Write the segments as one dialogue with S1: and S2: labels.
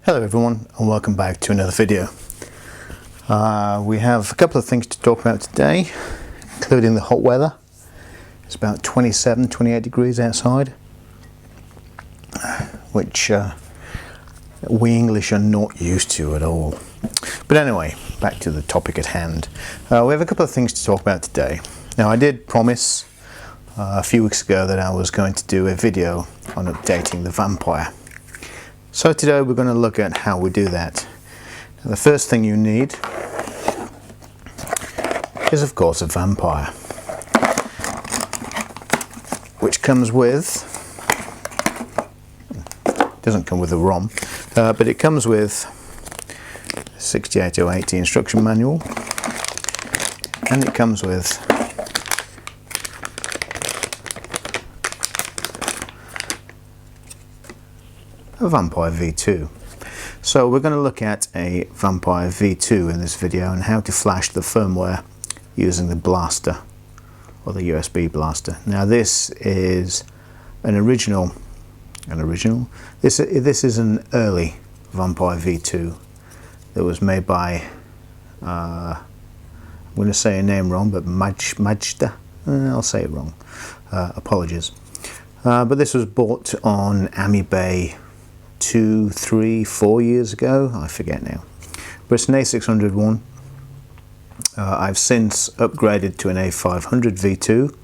S1: Hello everyone and welcome back to another video. We have a couple of things to talk about today, including the hot weather. It's about 27-28 degrees outside, which we English are not used to at all. But anyway, back to the topic at hand. We have a couple of things to talk about today. Now, I did promise a few weeks ago that I was going to do a video on updating the Vampire. So today we're going to look at how we do that. Now, the first thing you need is of course a Vampire, which comes with, doesn't come with a ROM, but it comes with 68080 instruction manual, and it comes with a Vampire V2. So we're going to look at a Vampire V2 in this video and how to flash the firmware using the blaster or the USB blaster. Now this is an original. This is an early Vampire V2 that was made by I'm going to say a name wrong, but Majda. I'll say it wrong. Apologies. But this was bought on AmiBay 2, 3, 4 years ago, I forget now, but it's an A600 one. I've since upgraded to an A500 V2,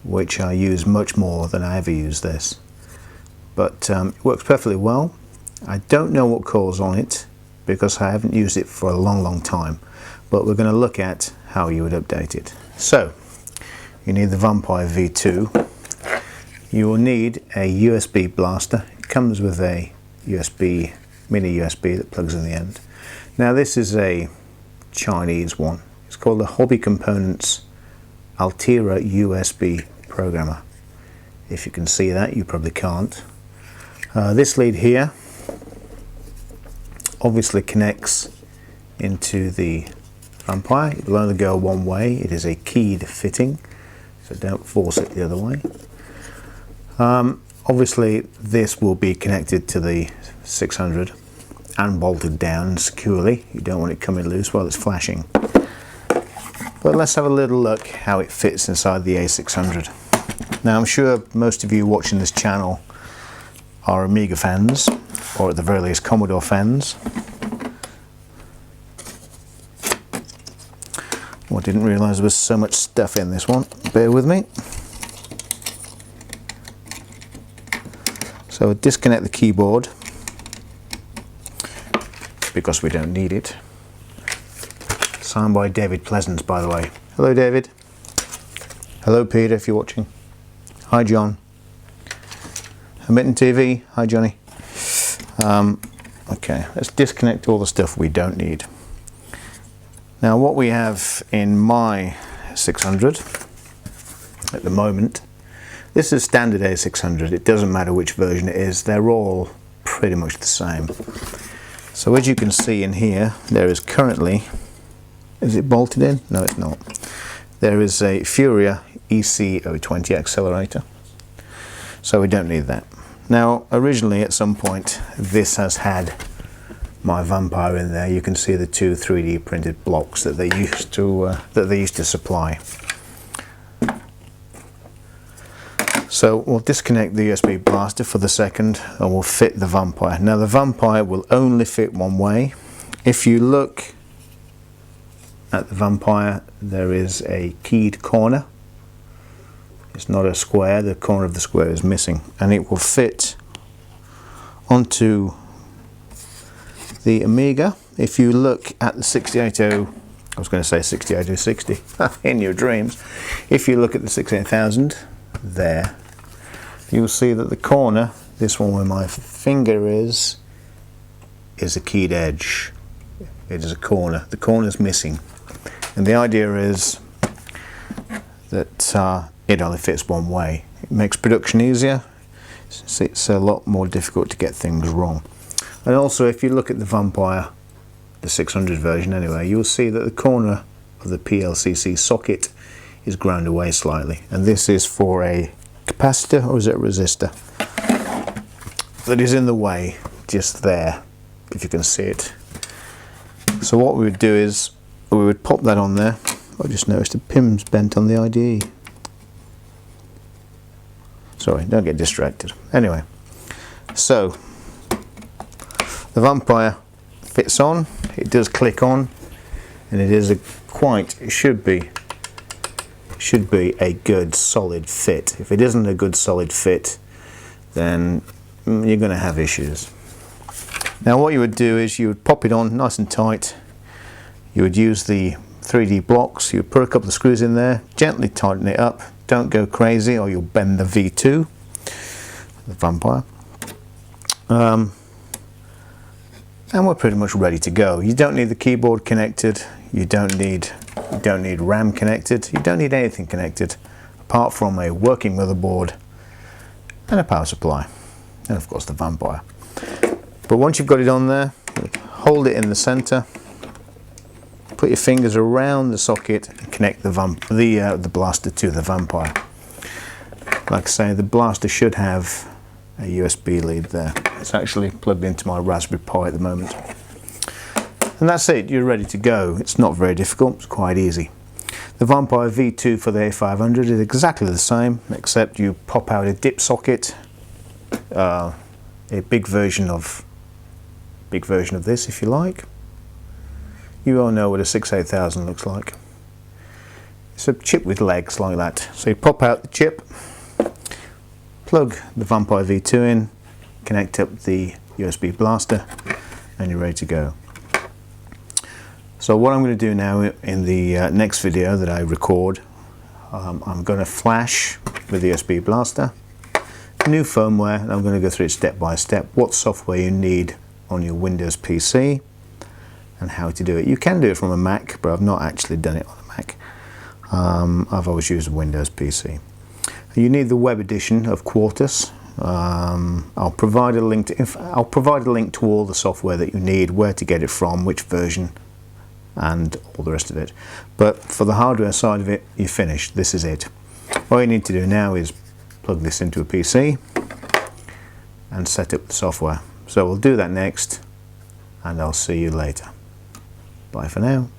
S1: which I use much more than I ever use this, but it works perfectly well. I don't know what cores on it because I haven't used it for a long time, but we're going to look at how you would update it. So you need the Vampire V2. You will need a USB blaster. It comes with a mini USB that plugs in the end. Now this is a Chinese one. It's called the Hobby Components Altera USB Programmer. If you can see that, you probably can't. This lead here obviously connects into the Vampire. It will only go one way. It is a keyed fitting, so don't force it the other way. Obviously this will be connected to the 600 and bolted down securely. You don't want it coming loose while it's flashing. But let's have a little look how it fits inside the A600. Now I'm sure most of you watching this channel are Amiga fans, or at the very least Commodore fans. Oh, I didn't realise there was so much stuff in this one. Bear with me. So disconnect the keyboard because we don't need it. Signed by David Pleasance, by the way. Hello David. Hello Peter if you're watching. Hi John. Hamilton TV. Hi Johnny. Okay, let's disconnect all the stuff we don't need. Now what we have in my 600 at the moment, this is standard A600. It doesn't matter which version it is, they're all pretty much the same. So as you can see in here, there is currently, is it bolted in? No, it's not. There is a Furia EC020 accelerator, so we don't need that. Now originally at some point this has had my Vampire in there. You can see the two 3D printed blocks that they used to supply. So we'll disconnect the USB blaster for the second and we'll fit the Vampire. Now the Vampire will only fit one way. If you look at the Vampire, there is a keyed corner. It's not a square, the corner of the square is missing, and it will fit onto the Amiga. If you look at the 680, I was going to say 68060 in your dreams. If you look at the 68000 there, you'll see that the corner, this one where my finger is a keyed edge. It is a corner. The corner's missing, and the idea is that it only fits one way. It makes production easier. It's a lot more difficult to get things wrong. And also if you look at the Vampire, the 600 version anyway, you'll see that the corner of the PLCC socket is ground away slightly, and this is for a capacitor, or is it a resistor, that is in the way just there. if you can see it. So what we would do is we would pop that on there. I just noticed the pin's bent on the IDE. Sorry, don't get distracted. Anyway, so the Vampire fits on, it does click on, and it is it should be a good solid fit. If it isn't a good solid fit, then you're going to have issues. Now what you would do is you would pop it on nice and tight. You would use the 3D blocks, you would put a couple of screws in there, gently tighten it up, don't go crazy or you'll bend the V2, the Vampire. And we're pretty much ready to go. You don't need the keyboard connected, you don't need RAM connected, you don't need anything connected apart from a working motherboard and a power supply, and of course the Vampire. But once you've got it on there, hold it in the center, put your fingers around the socket and connect the blaster to the Vampire. Like I say, the blaster should have a USB lead there. It's actually plugged into my Raspberry Pi at the moment. And that's it, you're ready to go. It's not very difficult, it's quite easy. The Vampire V2 for the A500 is exactly the same, except you pop out a dip socket, a big version of this if you like. You all know what a 68000 looks like. It's a chip with legs like that. So you pop out the chip, plug the Vampire V2 in, connect up the USB blaster, and you're ready to go. So what I'm going to do now in the next video that I record, I'm going to flash with the USB blaster, new firmware, and I'm going to go through it step by step, what software you need on your Windows PC and how to do it. You can do it from a Mac, but I've not actually done it on a Mac. I've always used a Windows PC. You need the web edition of Quartus. I'll provide a link to all the software that you need, where to get it from, which version, and all the rest of it. But for the hardware side of it, you're finished. This is it. All you need to do now is plug this into a PC and set up the software. So we'll do that next, and I'll see you later. Bye for now.